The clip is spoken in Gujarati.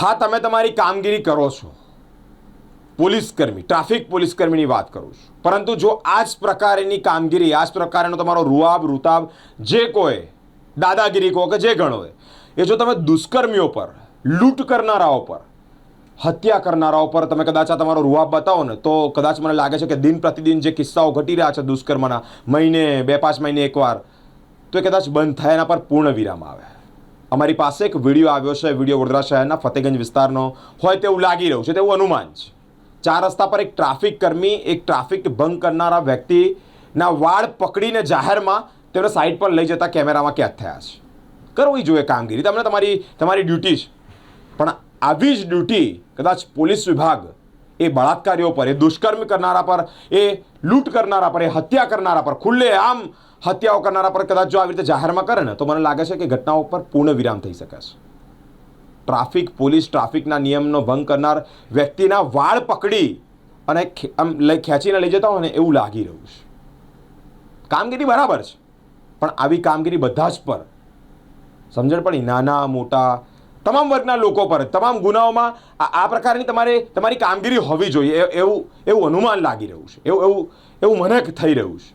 હા, તમે તમારી કામગીરી કરો છો, પોલીસકર્મી, ટ્રાફિક પોલીસકર્મીની વાત કરું છું, પરંતુ જો આ જ પ્રકારની કામગીરી, આ જ પ્રકારનો તમારો રૂઆબ રૂતાબ જે કોઈ દાદાગીરી કહો કે જે ગણો એ જો તમે દુષ્કર્મીઓ પર, લૂંટ કરનારાઓ પર, હત્યા કરનારાઓ પર તમે કદાચ આ તમારો રૂઆબ બતાવો ને તો કદાચ મને લાગે છે કે દિન પ્રતિદિન જે કિસ્સાઓ ઘટી રહ્યા છે દુષ્કર્મના, મહિને 2-5 મહિને એકવાર, તો એ કદાચ બંધ થાય, એના પર પૂર્ણ વિરામ આવે. અમારી પાસે એક વિડીયો આવ્યો છે, વિડીયો વડોદરા શહેરના ફતેગંજ વિસ્તારનો હોય તેવું લાગી રહ્યું છે, તેવું અનુમાન છે. 4 રસ્તા પર એક ટ્રાફિક કર્મી, એક ટ્રાફિક ભંગ કરનારા વ્યક્તિના વાળ પકડીને જાહેરમાં તેમને સાઈડ પર લઈ જતા કેમેરામાં કેદ થયા છે. કરવી જોઈએ કામગીરી, તમને તમારી ડ્યુટી છે, પણ આવી જ ડ્યુટી કદાચ પોલીસ વિભાગ એ બળાત્કારીઓ પર, એ દુષ્કર્મ કરનારા પર, એ લૂંટ કરનારા પર, એ હત્યા કરનારા પર, ખુલ્લે આમ હત્યાઓ કરનારા પર કદાચ જો આવી રીતે જાહેરમાં કરે ને તો મને લાગે છે કે ઘટનાઓ પર પૂર્ણ વિરામ થઈ શકે છે. ટ્રાફિક પોલીસ ટ્રાફિકના નિયમનો ભંગ કરનાર વ્યક્તિના વાળ પકડી અને આમ ખેંચીને લઈ જતા હોય ને એવું લાગી રહ્યું છે. કામગીરી બરાબર છે, પણ આવી કામગીરી બધા જ પર સમજણ પડી, નાના મોટા તમામ વર્ગના લોકો પર, તમામ ગુનાઓમાં આ પ્રકારની તમારી કામગીરી હોવી જોઈએ એવું અનુમાન લાગી રહ્યું છે, એવું મને થઈ રહ્યું છે.